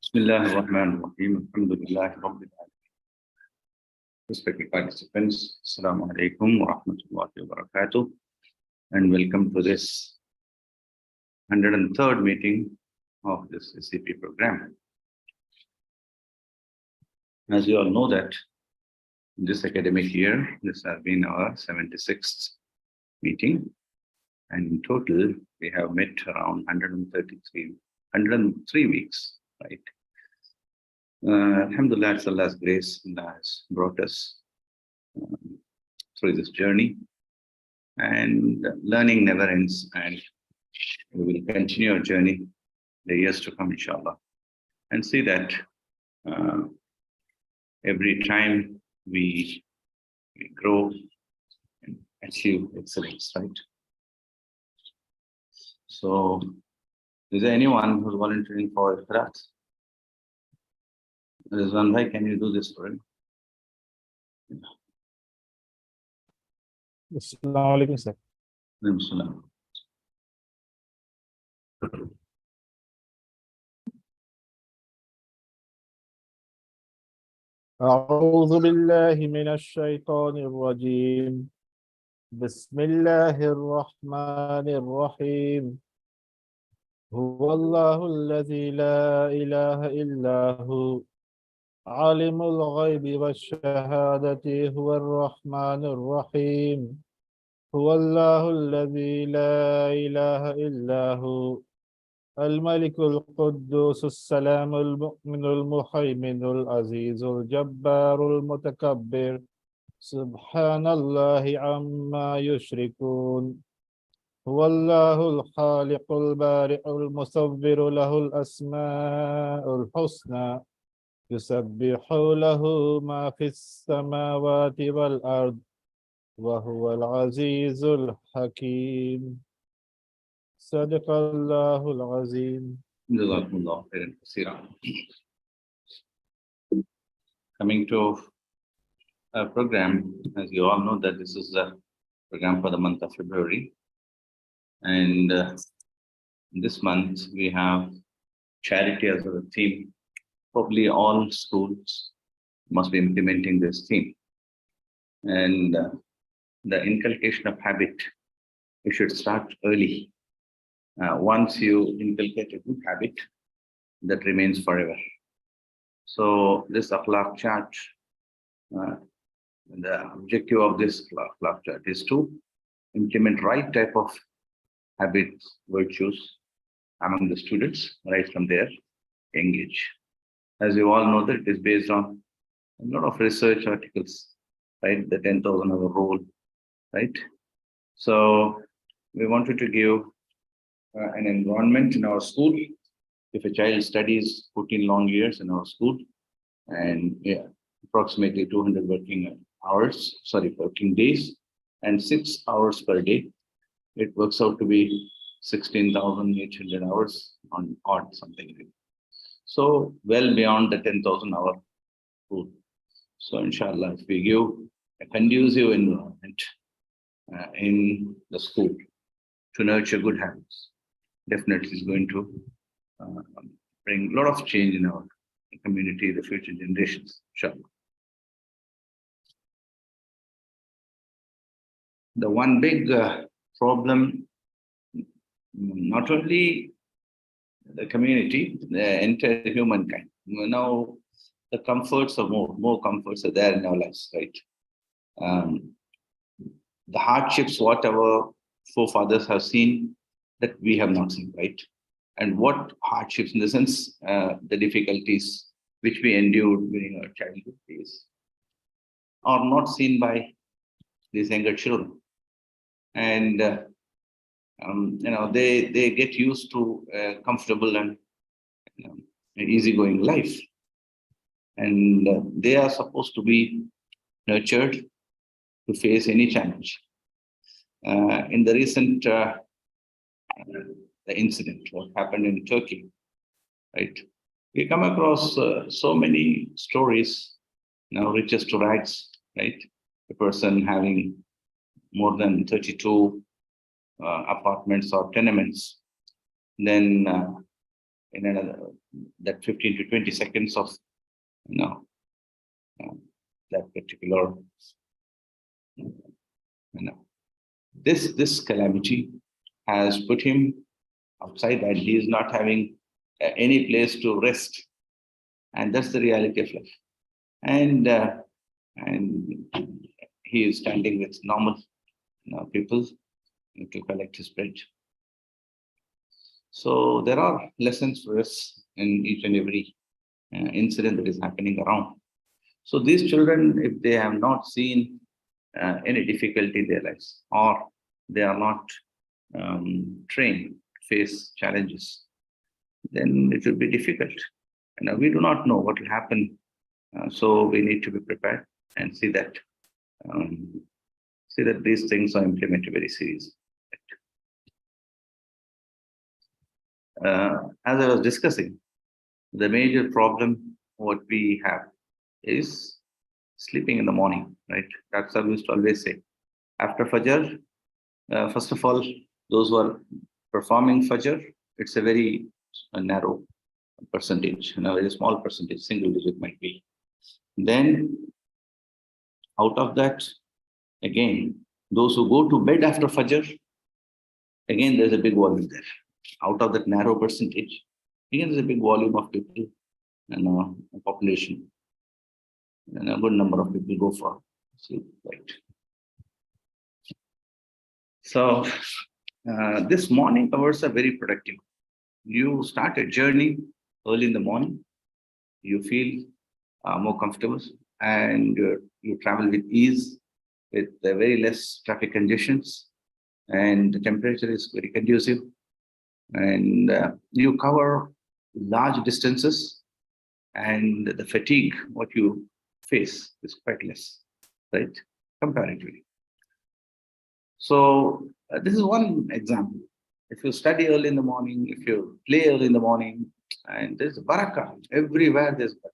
Bismillah ar-Rahman ar-Rahim. Alhamdulillah Rabbil Alamin. Respected participants, Assalamu alaikum wa rahmatullahi wa barakatuh, and welcome to this 103rd meeting of this SEP program. As you all know that this academic year, this has been our 76th meeting, and in total we have met around 103 weeks, right? Alhamdulillah, it's Allah's grace that has brought us through this journey, and learning never ends, and we will continue our journey the years to come, inshallah, and see that every time we grow and achieve excellence, right? So, is there anyone who's volunteering for Ifrat? Rizwan bhai, can you do this for him? Assalamu alaikum, sir. Assalam. أعوذ بالله من الشيطان الرجيم. بسم الله الرحمن الرحيم. هو الله الذي لا إله إلا هو عالم الغيب والشهادة هو الرحمن الرحيم. هو الله الذي لا إله إلا هو الملك القدوس السلام المؤمن المهيمن العزيز الجبار المتكبر سبحان الله عما يشركون. هو الله الخالق البارئ المصور له الأسماء الحسنى يسبح له ما في السماوات والأرض وهو العزيز الحكيم. صدق الله العظيم. Jazakumullah khairan kaseera. Coming to our program, as you all know that this is the program for the month of February, and this month we have charity as a theme. Probably all schools must be implementing this theme, and the inculcation of habit, you should start early. Once you inculcate a good habit, that remains forever. So this akhlaq chart, the objective of this akhlaq chart is to implement right type of habits, virtues among the students right from their young age. As you all know, that it is based on a lot of research articles, right? The 10,000 hour rule, right? So we wanted to give an environment in our school. If a child studies 14 long years in our school and approximately 200 working days and 6 hours per day, it works out to be 16,800 hours on odd something. So well beyond the 10,000 hour rule. So inshallah, if we give a conducive environment in the school to nurture good habits, definitely is going to bring a lot of change in our community, the future generations, inshallah. The one big problem, not only the community, the entire humankind. Now, the comforts are more comforts are there in our lives, right? The hardships, whatever forefathers have seen, that we have not seen, right? And what hardships, in the sense, the difficulties which we endured during our childhood days, are not seen by these younger children. And they get used to a comfortable and easygoing life, and they are supposed to be nurtured to face any challenge. In the recent the incident, what happened in Turkey, right? We come across so many stories, riches to rags, right? A person having more than 32 apartments or tenements, then in another, that 15 to 20 seconds of, uh, that particular, this calamity has put him outside, and he is not having any place to rest. And that's the reality of life. And he is standing with normal people to collect his bread. So there are lessons for us in each and every incident that is happening around. So these children, if they have not seen any difficulty in their lives, or they are not trained to face challenges, then it will be difficult. We do not know what will happen. So we need to be prepared and see that these things are implemented very seriously. As I was discussing, the major problem what we have is sleeping in the morning, right? That's what I used to always say. After Fajr, first of all, those who are performing Fajr, it's a very narrow percentage, a very small percentage, single digit might be. Then out of that, again, those who go to bed after Fajr, again, there's a big volume there. Out of that narrow percentage, again, there's a big volume of people and a population. And a good number of people go for sleep, right? So this morning hours are very productive. You start a journey early in the morning, you feel more comfortable, and you travel with ease, with very less traffic congestions, and the temperature is very conducive, and you cover large distances, and the fatigue what you face is quite less, right, comparatively. So this is one example. If you study early in the morning, if you play early in the morning, and there's barakah everywhere, there's barakah.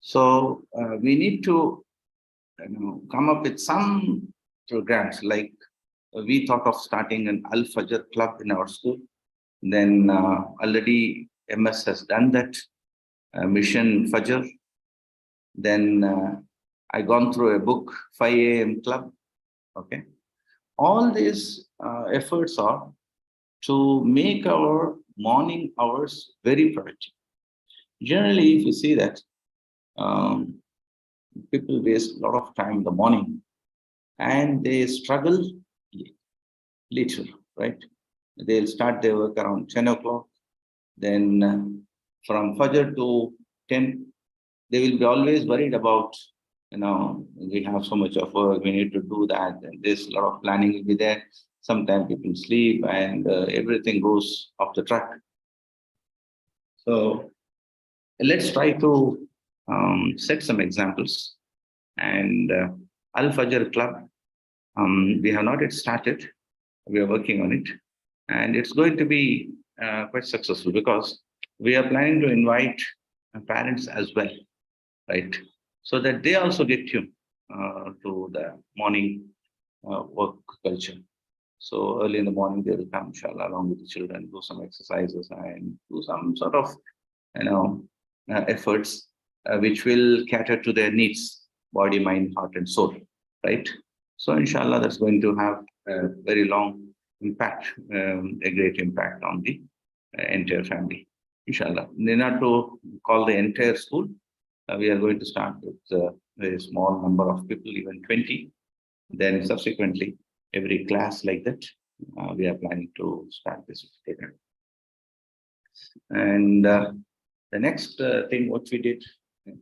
So we need to come up with some programs, like we thought of starting an Al-Fajr club in our school. Then already MS has done that, Mission Fajr. Then I gone through a book, 5 a.m. club. Okay. All these efforts are to make our morning hours very productive. Generally, if you see that, people waste a lot of time in the morning and they struggle later, right? They'll start their work around 10 o'clock. Then from Fajr to 10, they will be always worried about, we have so much of work, we need to do that, and there's a lot of planning will be there. Sometimes people sleep and everything goes off the track. So let's try to set some examples. And Al-Fajr Club, we have not yet started. We are working on it. And it's going to be quite successful because we are planning to invite parents as well, right? So that they also get tuned to the morning work culture. So early in the morning, they will come, inshallah, along with the children, do some exercises and do some sort of, efforts which will cater to their needs, body, mind, heart, and soul, right? So inshallah, that's going to have a very long impact, a great impact on the entire family, inshallah. Not to call the entire school, we are going to start with a very small number of people, even 20. Then subsequently, every class like that, we are planning to start this program. And the next thing what we did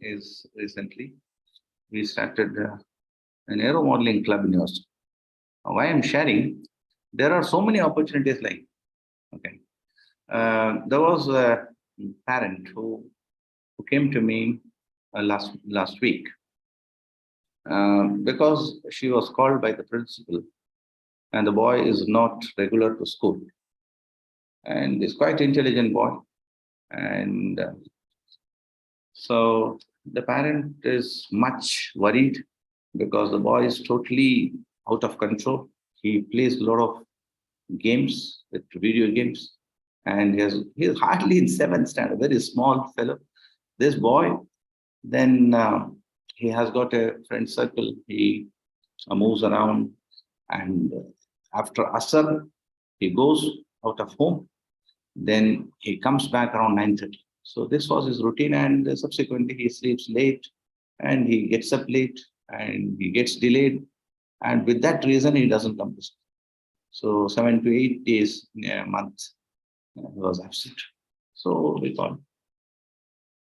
is recently, we started an aero modeling club in your school. Why I'm sharing, there are so many opportunities like, okay. There was a parent who came to me last week because she was called by the principal and the boy is not regular to school. And he's quite intelligent boy. And so the parent is much worried because the boy is totally out of control. He plays a lot of games, with video games, and he's hardly in seventh standard, very small fellow. This boy, then he has got a friend circle. He moves around, and after Asr, he goes out of home. Then he comes back around 9:30. So this was his routine, and subsequently he sleeps late, and he gets up late, and he gets delayed, and with that reason he doesn't come to school. So 7 to 8 days in a month he was absent. So we thought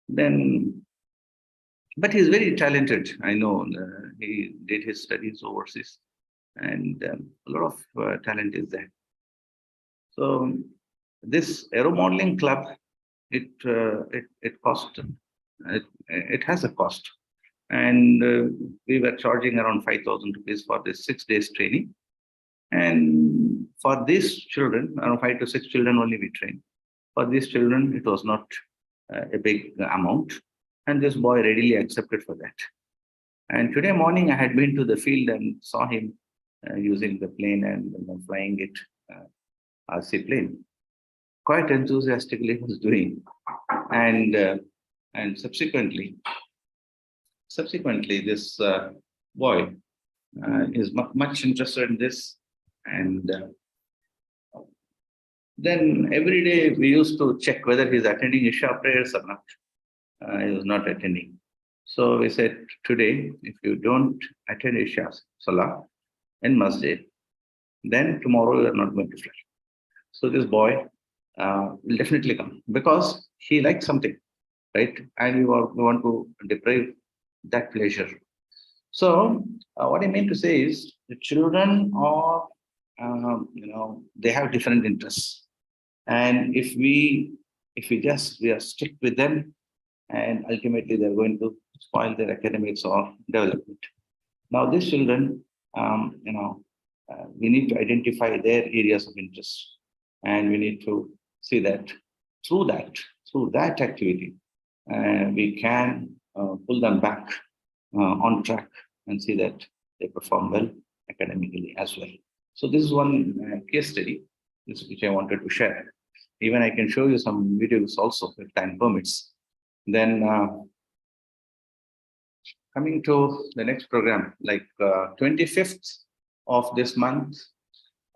then, but he's very talented. I know he did his studies overseas, and a lot of talent is there. So this aero modeling club, it cost, it has a cost, and we were charging around 5,000 rupees for this 6 days training. And for these children, around 5 to 6 children only we train. For these children, it was not a big amount, and this boy readily accepted for that. And today morning, I had been to the field and saw him using the plane and flying it, RC plane. Quite enthusiastically he was doing, and subsequently this boy is much interested in this, and then every day we used to check whether he's attending Isha prayers or not. He was not attending. So we said, today, if you don't attend Isha Salah in Masjid, then tomorrow you are not going to fly. So this boy will definitely come because he likes something, right? And we want to deprive that pleasure. So what I mean to say is the children are, they have different interests. And if we are strict with them, and ultimately they're going to spoil their academics or development. Now, these children, we need to identify their areas of interest, and we need to see that through that activity, we can pull them back on track and see that they perform well academically as well. So this is one case study which I wanted to share. Even I can show you some videos also if time permits. Then coming to the next program, like 25th of this month,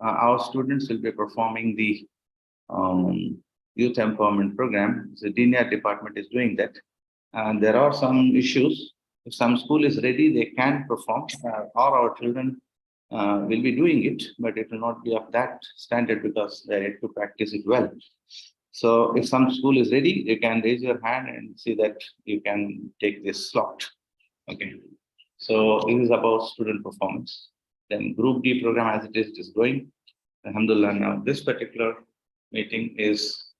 our students will be performing the youth empowerment program. The DNR department is doing that. And there are some issues. If some school is ready, they can perform, or our children will be doing it, but it will not be of that standard because they need to practice it well. So if some school is ready, you can raise your hand and see that you can take this slot. Okay. So this is about student performance. Then Group D program as it is going. Alhamdulillah, now this particular meeting is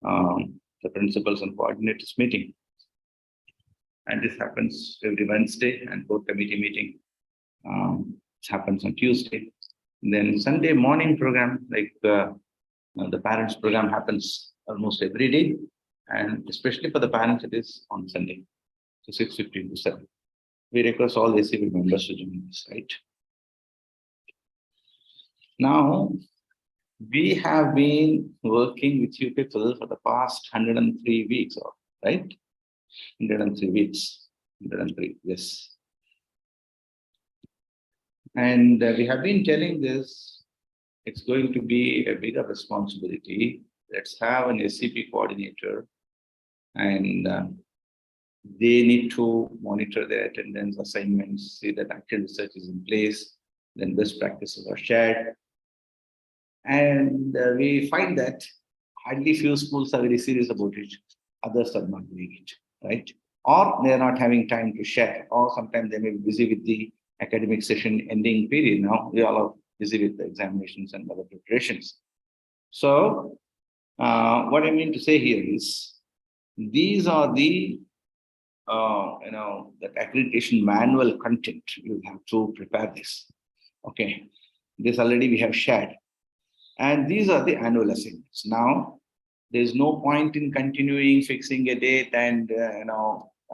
the principals and coordinators meeting. And this happens every Wednesday, and board committee meeting happens on Tuesday. And then Sunday morning program, like the parents program happens almost every day, and especially for the parents, it is on Sunday, so 6:15 to 7. We request all the SEP members to join this, right? Now, we have been working with you people for the past 103 weeks, right? 103 weeks, 103, yes. And we have been telling this, it's going to be a bigger responsibility. Let's have an SEP coordinator, and they need to monitor their attendance, assignments, see that active research is in place, then best practices are shared. And we find that hardly few schools are very serious about it. Others are not doing it, right? Or they're not having time to share, or sometimes they may be busy with the academic session ending period. Now we all are busy with the examinations and other preparations. So what I mean to say here is, these are the that accreditation manual content. You have to prepare this. Okay, this already we have shared, and these are the annual assignments. Now, there's no point in continuing fixing a date and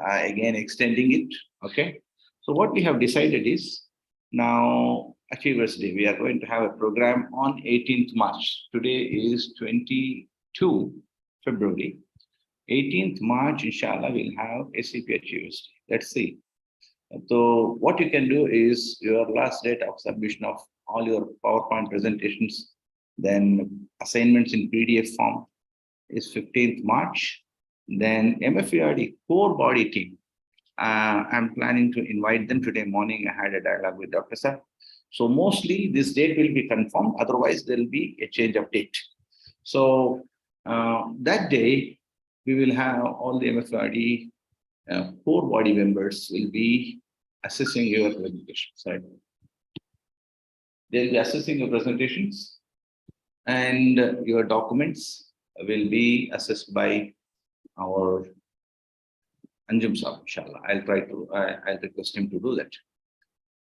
again extending it. Okay, so what we have decided is, now Achievers Day, we are going to have a program on 18th March. Today is 22nd to February. 18th March, inshallah, we'll have SEP at university. Let's see. So what you can do is your last date of submission of all your PowerPoint presentations, then assignments in PDF form is 15th March. Then MFERD core body team. I'm planning to invite them today morning. I had a dialogue with Dr. Sir. So mostly this date will be confirmed. Otherwise, there will be a change of date. So that day, we will have all the MFRD core body members will be assessing your presentations. Right? They'll be assessing your presentations, and your documents will be assessed by our Anjum Saab, inshallah. I'll request him to do that.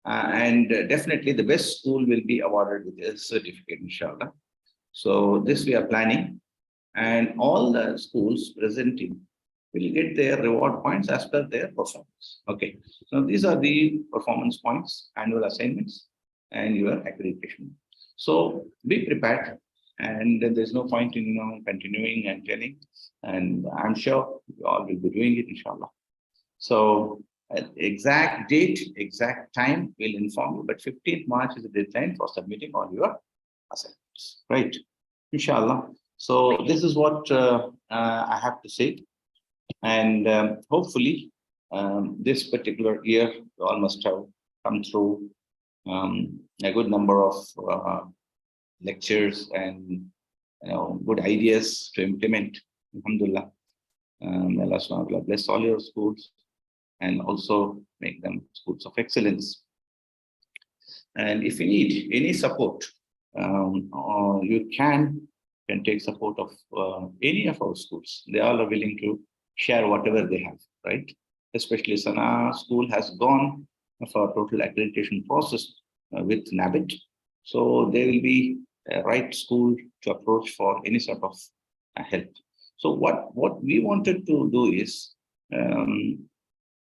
And definitely the best school will be awarded with a certificate, inshallah. So this we are planning, and all the schools presenting will get their reward points as per their performance. Okay, so these are the performance points, annual assignments, and your accreditation. So be prepared, and there's no point in continuing and telling. And I'm sure you all will be doing it, inshallah. So exact date, exact time will inform you, but 15th March is the deadline for submitting all your assignments, right? Inshallah. So this is what I have to say. And hopefully this particular year, you all must have come through a good number of lectures and good ideas to implement. Alhamdulillah. Allah subhanahu wa ta'ala bless all your schools and also make them schools of excellence. And if you need any support, you can take support of any of our schools. They all are willing to share whatever they have, right? Especially Sana school has gone for total accreditation process with NABIT. So they will be a right school to approach for any sort of help. So what we wanted to do is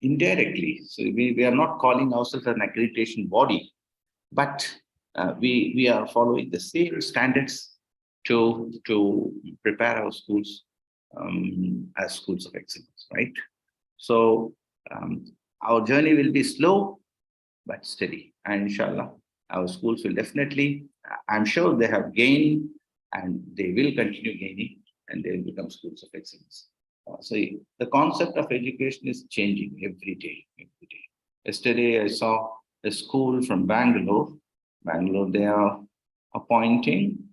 indirectly, so we are not calling ourselves an accreditation body, but we are following the same standards to prepare our schools as schools of excellence, right? So our journey will be slow but steady, and inshallah, our schools will definitely, I'm sure they have gained and they will continue gaining, and they will become schools of excellence. So the concept of education is changing every day, every day. Yesterday, I saw a school from Bangalore. They are appointing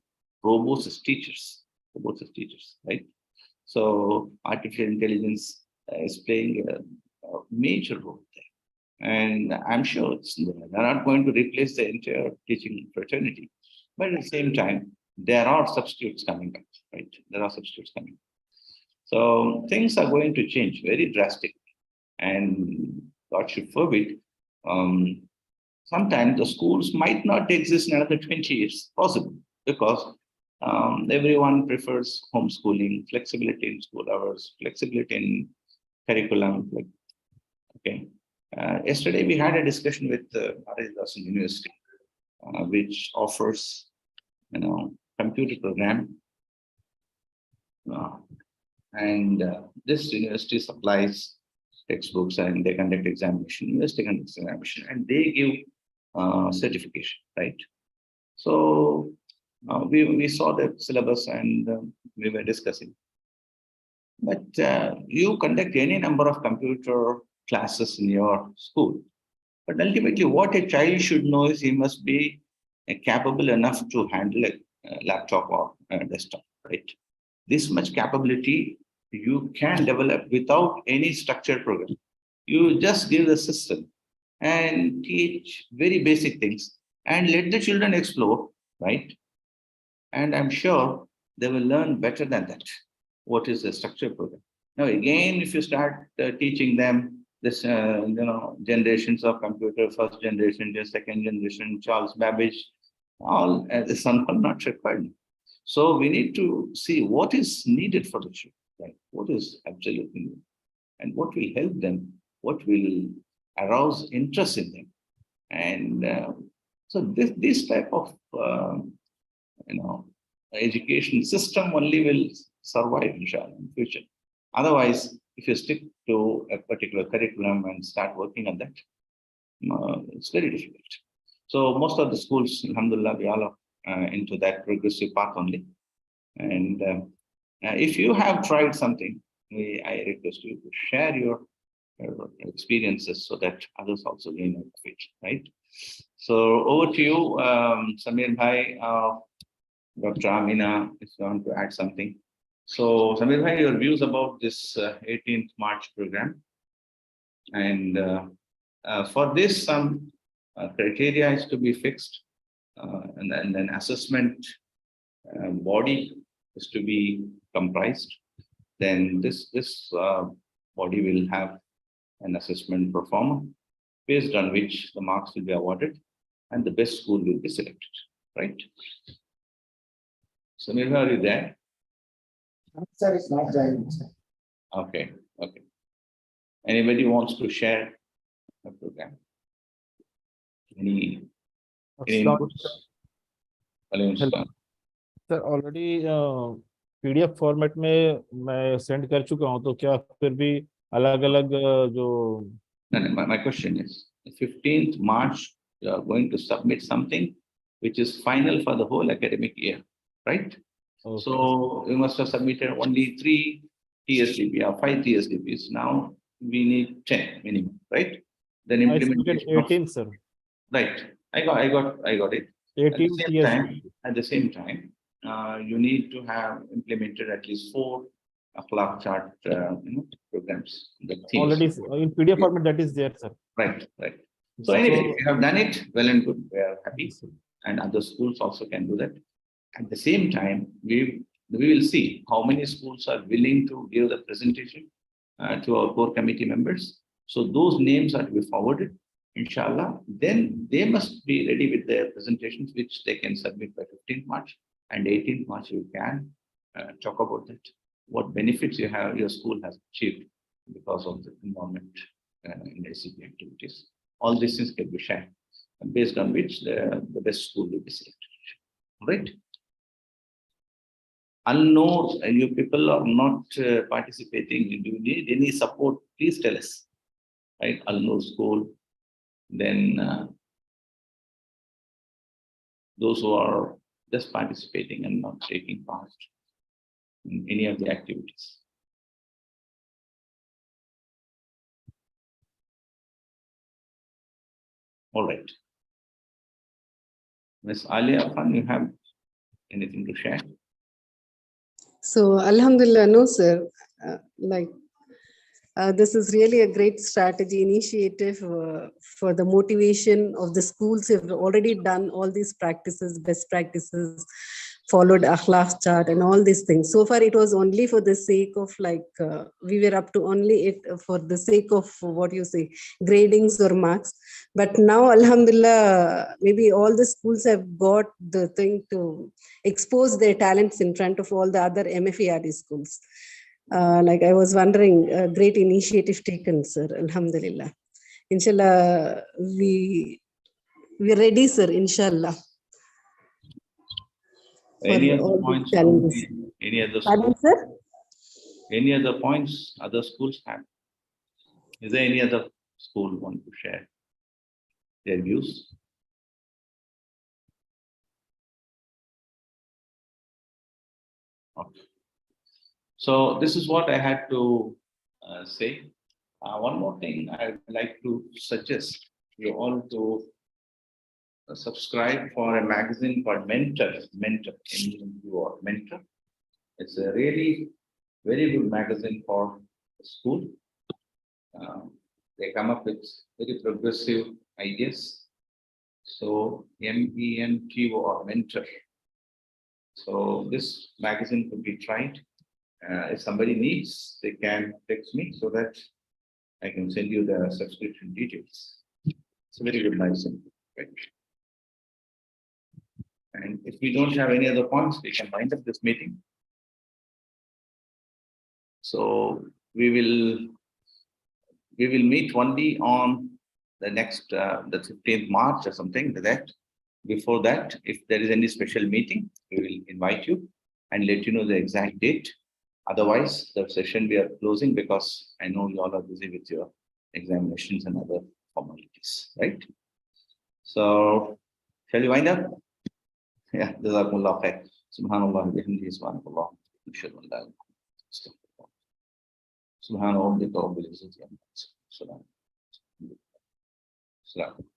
robots as teachers, right? So artificial intelligence is playing a major role there. And I'm sure they're not going to replace the entire teaching fraternity. But at the same time, there are substitutes coming up, right? There are substitutes coming up. So things are going to change very drastically. And God should forbid, sometimes the schools might not exist in another 20 years, possible, because everyone prefers homeschooling, flexibility in school hours, flexibility in curriculum. Okay. Yesterday we had a discussion with Maharaj University, which offers, computer program, and this university supplies textbooks and they conduct examination. University conducts examination and they give certification, right? So we saw that syllabus and we were discussing. But you conduct any number of computer classes in your school. But ultimately, what a child should know is he must be capable enough to handle a laptop or a desktop, right? This much capability you can develop without any structured program. You just give the system and teach very basic things and let the children explore, right? And I'm sure they will learn better than that. What is the structured program? Now, again, if you start teaching them this, generations of computer, first generation, second generation, Charles Babbage, all this are not required. So we need to see what is needed for the children, right? What is absolutely needed, and what will help them, what will arouse interest in them. And so this type of education system only will survive inshallah in future. Otherwise, if you stick to a particular curriculum and start working on that, it's very difficult. So most of the schools, alhamdulillah, we all are into that progressive path only. And if you have tried something, I request you to share your experiences so that others also gain out of it, right? So over to you, Samir Bhai, Dr. Amina, if you want to add something. So Samir Bhai, your views about this 18th March program. And for this, some criteria is to be fixed, and then assessment body is to be comprised. Then this body will have an assessment performer based on which the marks will be awarded and the best school will be selected, right? Samir, are you there? Sir, it's not joining. Okay, okay. Anybody wants to share a program? Any inputs? Sir already PDF format में मैं send कर चुका हूं, तो क्या फिर भी अलग अलग जो My question is, 15th March, you are going to submit something which is final for the whole academic year, right? Okay. So you must have submitted only 3 TSDP or 5 TSDPs. Now we need 10 minimum, right? Then I submitted implementation. 18, sir. Right. I got it. 18 TSDP. At the same time, you need to have implemented at least 4 akhlaq chart programs. The themes. Already in PDF format that is there, sir. Right, right. So anyway, if you have done it, well and good, we are happy. And other schools also can do that. At the same time, we will see how many schools are willing to give the presentation to our core committee members. So those names are to be forwarded, inshallah. Then they must be ready with their presentations, which they can submit by 15th March. And 18th March, you can talk about that. What benefits your school has achieved because of the involvement in SEP activities. All these things can be shared, based on which the best school will be selected. Right? Unknown, you people are not participating. Do you need any support? Please tell us. Right? Unknown school. Then those who are just participating and not taking part in any of the activities. All right. Ms. Alia Khan, you have anything to share? So, Alhamdulillah, no, sir. This is really a great strategy initiative for the motivation of the schools who have already done all these practices, best practices, followed akhlaq chart and all these things. So far, it was only for the sake of we were up to only it for the sake of what you say, gradings or marks. But now, alhamdulillah, maybe all the schools have got the thing to expose their talents in front of all the other MFERD schools. I was wondering, great initiative taken, sir. Alhamdulillah. Inshallah, we're ready, sir. Inshallah. Any other points? Any other Pardon, sir? Any other points other schools have? Is there any other school want to share their views? Okay. So this is what I had to say. One more thing I would like to suggest you all to subscribe for a magazine called Mentor. Mentor. It's a really very good magazine for school. They come up with very progressive ideas. So MENTOR, Mentor. So this magazine could be tried. If somebody needs, they can text me so that I can send you the subscription details. It's a very good magazine. Right? And if we don't have any other points, we can wind up this meeting. So we will meet only on the next the 15th March or something like that. Before that, if there is any special meeting, we will invite you and let you know the exact date. Otherwise, the session we are closing because I know you all are busy with your examinations and other formalities, right? So, shall we wind up? Yeah, Jazakumullah khair. Subhanallah, bihamdihi, subhanallah. Ashhadu an la ilaha illa anta. Subhana rabbika rabbil izzati amma yasifun. Salam.